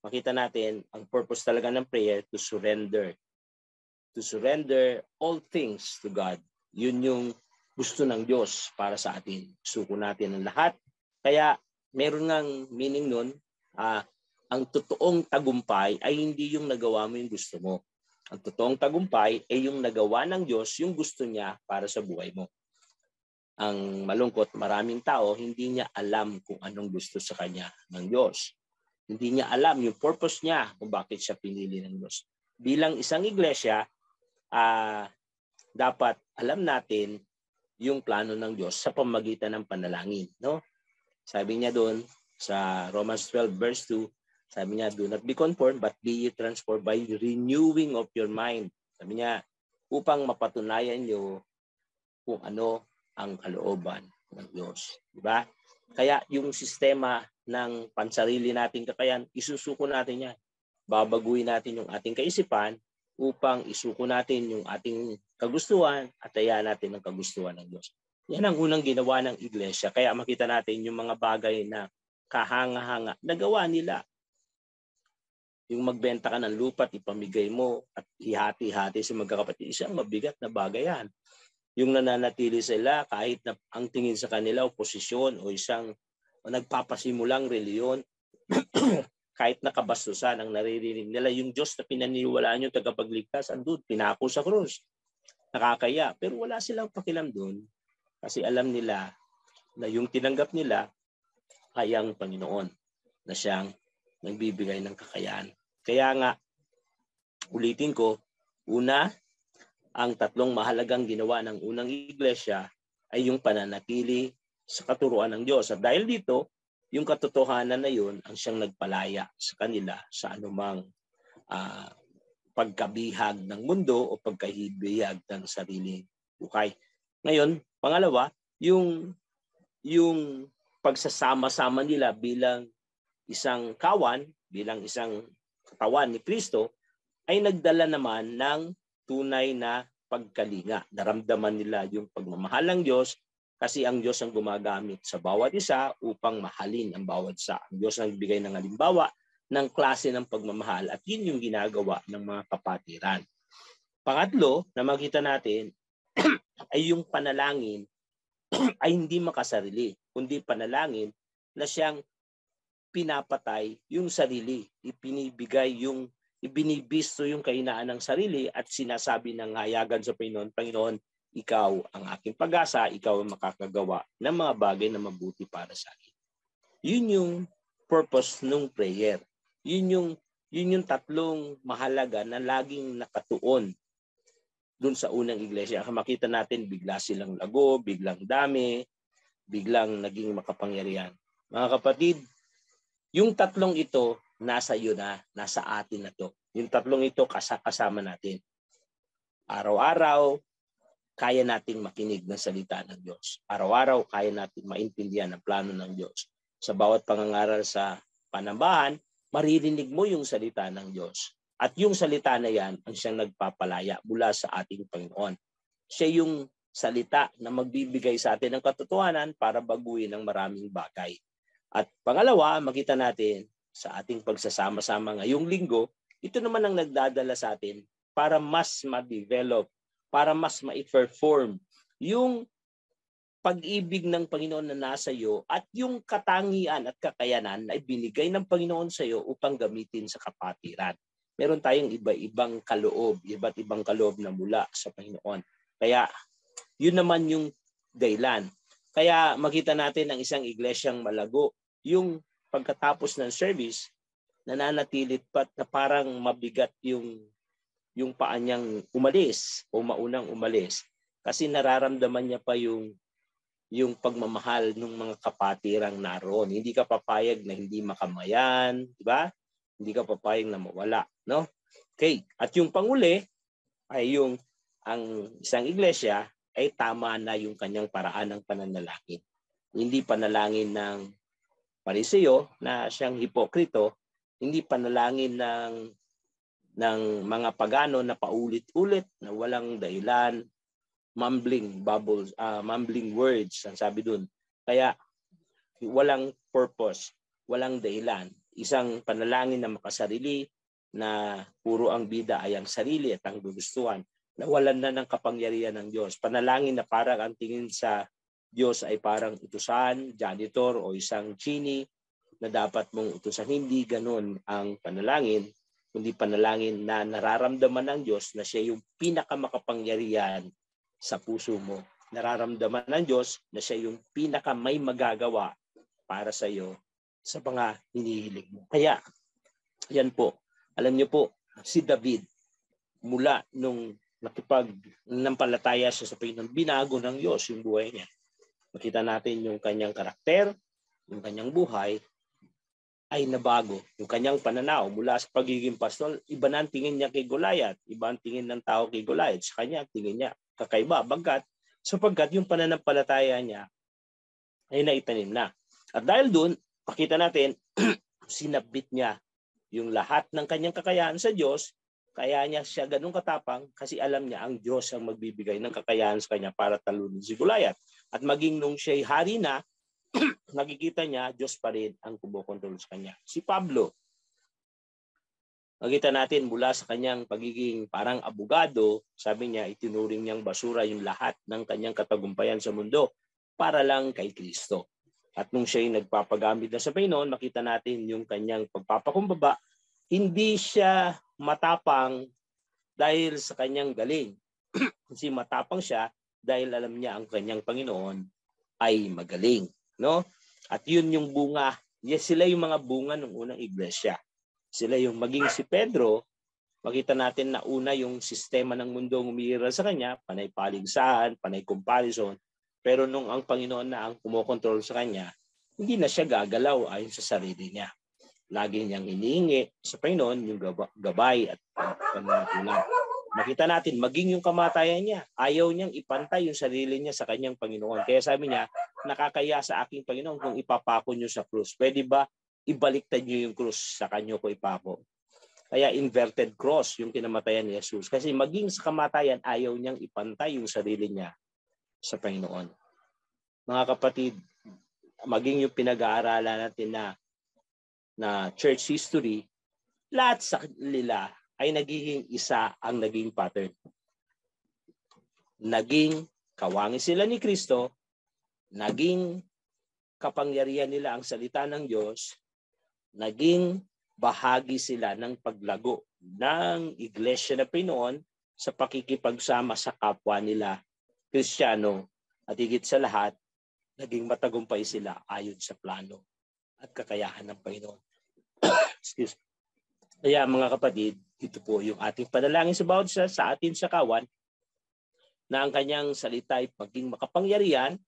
makita natin ang purpose talaga ng prayer to surrender. To surrender all things to God. Yun yung gusto ng Diyos para sa atin. Suko natin ang lahat. Kaya meron ngang meaning nun, ang totoong tagumpay ay hindi yung nagawa mo yung gusto mo. Ang totoong tagumpay ay yung nagawa ng Diyos yung gusto niya para sa buhay mo. Ang malungkot, maraming tao, hindi niya alam kung anong gusto sa kanya ng Diyos. Hindi niya alam yung purpose niya kung bakit siya pinili ng Diyos. Bilang isang iglesia, dapat alam natin yung plano ng Diyos sa pamamagitan ng panalangin. No? Sabi niya doon sa Romans 12 verse 2, sabi niya, do not be conformed but be ye transformed by renewing of your mind. Sabi niya, upang mapatunayan niyo kung ano ang kalooban ng Diyos. Diba? Kaya yung sistema ng pansarili nating kakayan, isusuko natin yan. Babaguhin natin yung ating kaisipan upang isuko natin yung ating kagustuhan at hayaan natin ang kagustuhan ng Diyos. Yan ang unang ginawa ng iglesia. Kaya makita natin yung mga bagay na kahanga-hanga, nagawa nila. Yung magbenta ka ng lupa at ipamigay mo at ihati-hati sa magkakapatid, isang mabigat na bagay yan. Yung nananatili sila kahit na ang tingin sa kanila oposisyon o isang nagpapasimulang reliyon, kahit nakabastusan ang naririnig nila, yung Diyos na pinaniniwalaan yung tagapagligtas, andun, pinako sa krus. Nakakaya. Pero wala silang pakialam dun kasi alam nila na yung tinanggap nila ay ang Panginoon na siyang nagbibigay ng kakayahan. Kaya nga, ulitin ko, una, ang tatlong mahalagang ginawa ng unang iglesia ay yung pananatili sa katuruan ng Diyos. At dahil dito, yung katotohanan na yun ang siyang nagpalaya sa kanila sa anumang pagkabihag ng mundo o pagkahibihag ng sariling buhay. Ngayon, pangalawa, yung pagsasama-sama nila bilang isang kawan, bilang isang katawan ni Kristo, ay nagdala naman ng tunay na pagkalinga. Naramdaman nila yung pagmamahal ng Diyos kasi ang Diyos ang gumagamit sa bawat isa upang mahalin ang bawat isa. Ang Diyos ang bigay ng halimbawa ng klase ng pagmamahal at yun yung ginagawa ng mga kapatiran. Pangatlo na makita natin ay yung panalangin ay hindi makasarili, kundi panalangin na siyang pinapatay yung sarili, ibinibisto yung kahinaan ng sarili at sinasabi ng hayagan sa Panginoon, Panginoon, ikaw ang aking pag-asa, ikaw ang makakagawa ng mga bagay na mabuti para sa akin. Yun yung purpose ng prayer. Yun yung tatlong mahalaga na laging nakatuon dun sa unang iglesia. Makita natin, bigla silang lago, biglang dami, biglang naging makapangyarihan. Mga kapatid, yung tatlong ito, nasa iyo na, nasa atin na to. Yung tatlong ito, kasama natin. Araw-araw, kaya nating makinig ng salita ng Diyos. Araw-araw, kaya nating maintindihan ang plano ng Diyos. Sa bawat pangangaral sa panambahan, maririnig mo yung salita ng Diyos. At yung salita na yan ang siyang nagpapalaya mula sa ating Panginoon. Siya yung salita na magbibigay sa atin ng katotohanan para baguhin ang maraming bagay. At pangalawa, makita natin sa ating pagsasama-sama ngayong linggo, ito naman ang nagdadala sa atin para mas ma-develop, para mas ma-perform yung pag-ibig ng Panginoon na nasa iyo at yung katangian at kakayanan na ibinigay ng Panginoon sa iyo upang gamitin sa kapatiran. Meron tayong iba't ibang kaloob na mula sa Panginoon. Kaya yun naman yung dahilan. Kaya makita natin ang isang iglesyang malago, yung pagkatapos ng service, nananatilit pa na parang mabigat yung paa niyang umalis o maunang umalis kasi nararamdaman niya pa yung pagmamahal ng mga kapatirang naroon. Hindi ka papayag na hindi makamayan, di ba? Hindi ka papayag na mawala, no? Okay, at yung panguli ay ang isang iglesia ay tama na yung kanyang paraan ng pananalangin. Hindi panalangin ng Pariseo na siyang hipokrito, hindi panalangin ng mga pagano na paulit-ulit na walang dahilan, mumbling words, ang sabi dun. Kaya walang purpose, walang dahilan. Isang panalangin na makasarili na puro ang bida ay ang sarili at ang gugustuhan. Nawalan na ng kapangyarihan ng Diyos. Panalangin na parang ang tingin sa Diyos ay parang utusan, janitor o isang genie na dapat mong utusan. Hindi ganun ang panalangin, kundi panalangin na nararamdaman ng Diyos na siya yung pinakamakapangyarihan sa puso mo. Nararamdaman ng Diyos na siya yung may magagawa para sa iyo sa mga hinihiling mo. Kaya, yan po. Alam niyo po, si David, mula nung nampalataya siya sa Panginoon, binago ng Diyos yung buhay niya. Makita natin yung kanyang karakter, yung kanyang buhay, ay nabago. Yung kanyang pananaw mula sa pagiging pastol, iba na ang tingin niya kay Goliath, iba ang tingin ng tao kay Goliath. Sa kanya, tingin niya kakaiba, sapagkat yung pananampalataya niya ay naitanim na. At dahil dun, makita natin, sinabit niya yung lahat ng kanyang kakayahan sa Diyos, kaya niya siya ganun katapang kasi alam niya ang Diyos ang magbibigay ng kakayahan sa kanya para talunin si Goliath. At maging nung siya'y hari na, nakikita niya, Diyos pa rin ang kumokontrol sa kanya. Si Pablo, nakita natin mula sa kanyang pagiging parang abogado, sabi niya, itinuring niyang basura yung lahat ng kanyang katagumpayan sa mundo para lang kay Kristo. At nung siya'y nagpapagamit na sa Panginoon, makita natin yung kanyang pagpapakumbaba, hindi siya matapang dahil sa kanyang galing. Kasi matapang siya dahil alam niya ang kanyang Panginoon ay magaling. No? At yun yung bunga. Yes, sila yung mga bunga ng unang iglesia. Sila yung maging si Pedro, makita natin na una yung sistema ng mundo umiiral sa kanya, panay paligsahan, panay comparison. Pero nung ang Panginoon na ang kumokontrol sa kanya, hindi na siya gagalaw ayon sa sarili niya. Lagi niyang hinihingi sa Panginoon yung gabay at panuntunan. Makita natin, maging yung kamatayan niya, ayaw niyang ipantay yung sarili niya sa kanyang Panginoon. Kaya sabi niya, nakakaya sa aking Panginoon kung ipapako niyo sa krus. Pwede ba ibaliktad niyo yung krus sa kanyo ko ipako? Kaya inverted cross yung kinamatayan ni Jesus. Kasi maging sa kamatayan, ayaw niyang ipantay yung sarili niya sa Panginoon. Mga kapatid, maging yung pinag-aaralan natin na church history, lahat sa kanila ay nagiging isa ang naging pattern. Naging kawangi sila ni Kristo, naging kapangyarihan nila ang salita ng Diyos, naging bahagi sila ng paglago ng Iglesia na Pinoon sa pakikipagsama sa kapwa nila Kristiyano, at higit sa lahat, naging matagumpay sila ayon sa plano at kakayahan ng Panginoon. Excuse me. Kaya mga kapatid, ito po yung ating panalangin sa bawat isa sa atin sa kawan, na ang kanyang salita ay maging makapangyarihan,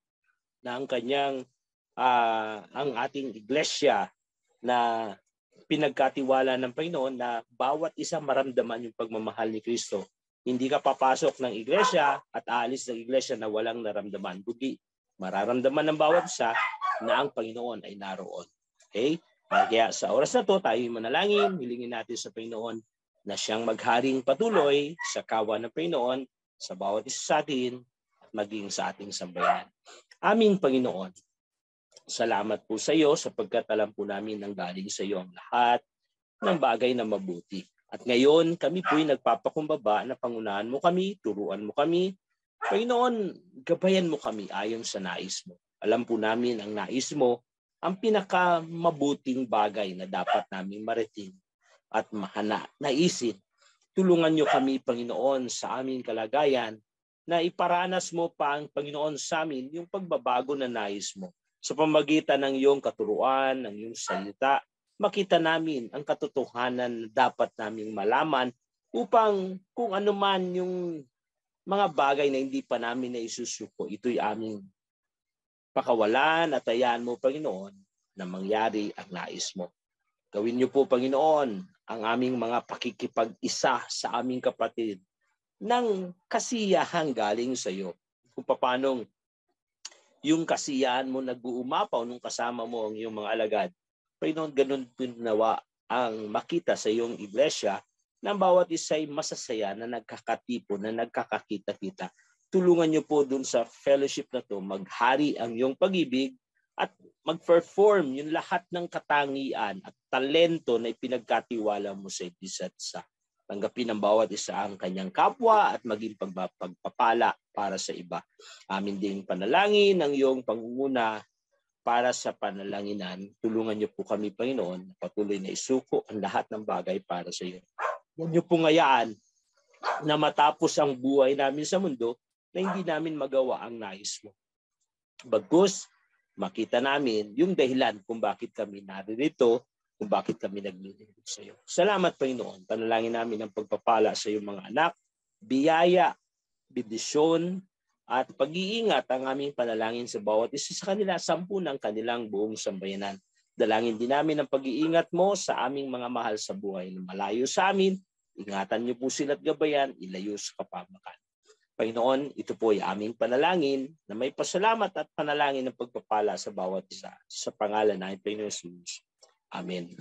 na ang kanyang ang ating iglesia na pinagkatiwala ng Panginoon, na bawat isa maramdaman yung pagmamahal ni Kristo. Hindi ka papasok ng iglesia at aalis ng iglesia na walang naramdaman. Kundi mararamdaman ng bawat isa na ang Panginoon ay naroon. Okay? Kaya sa oras na to, tayo manalangin, hilingin natin sa Panginoon na siyang magharing patuloy sa kawan ng Panginoon sa bawat isa sa atin at maging sa ating sambayanan. Aming Panginoon, salamat po sa iyo sapagkat alam po namin nang galing sa iyo ang lahat ng bagay na mabuti. At ngayon, kami po'y nagpapakumbaba na pangunahan mo kami, turuan mo kami. Panginoon, gabayan mo kami ayon sa nais mo. Alam po namin ang nais mo, ang pinakamabuting bagay na dapat naming mariting at naisin. Tulungan niyo kami, Panginoon, sa aming kalagayan na iparanas mo pa ang Panginoon sa amin yung pagbabago na nais mo. Sa pamagitan ng iyong katuruan, ng iyong salita, makita namin ang katotohanan na dapat naming malaman upang kung ano man yung mga bagay na hindi pa namin naisusuko, ito'y aming pakawalan at hayaan mo, Panginoon, na mangyari ang nais mo. Gawin niyo po, Panginoon, ang aming mga pakikipag-isa sa aming kapatid ng kasiyahan galing sa iyo. Kung paanong yung kasiyahan mo nag-uumapaw nung kasama mo ang iyong mga alagad. Panginoon, ganun pinawa ang makita sa iyong iglesia na bawat isa ay masasaya na nagkakatipon, na nagkakakita-kita. Tulungan niyo po dun sa fellowship na to, maghari ang iyong pag-ibig at mag-perform yung lahat ng katangian at talento na ipinagkatiwala mo sa isa't isa. Tanggapin ng bawat isa ang kanyang kapwa at maging pagpapala para sa iba. Amin ding panalangin ang iyong pangunguna para sa panalanginan. Tulungan niyo po kami, Panginoon, patuloy na isuko ang lahat ng bagay para sa iyo. Huwag niyo pong hayaan na matapos ang buhay namin sa mundo na hindi namin magawa ang nais mo. Bagkus, makita namin yung dahilan kung bakit kami naririto, kung bakit kami naglilingkod sa iyo. Salamat, Panginoon. Panalangin namin ang pagpapala sa iyong mga anak, biyaya, bendisyon, at pag-iingat ang aming panalangin sa bawat isa sa kanila, 10 ng kanilang buong sambayanan. Dalangin din namin ang pag-iingat mo sa aming mga mahal sa buhay na malayo sa amin. Ingatan niyo po sila at gabayan, ilayo sa kapamakan. Panginoon, ito po ay aming panalangin na may pasalamat at panalangin ng pagpapala sa bawat isa. Sa pangalan ng Panginoon Jesus. Amen.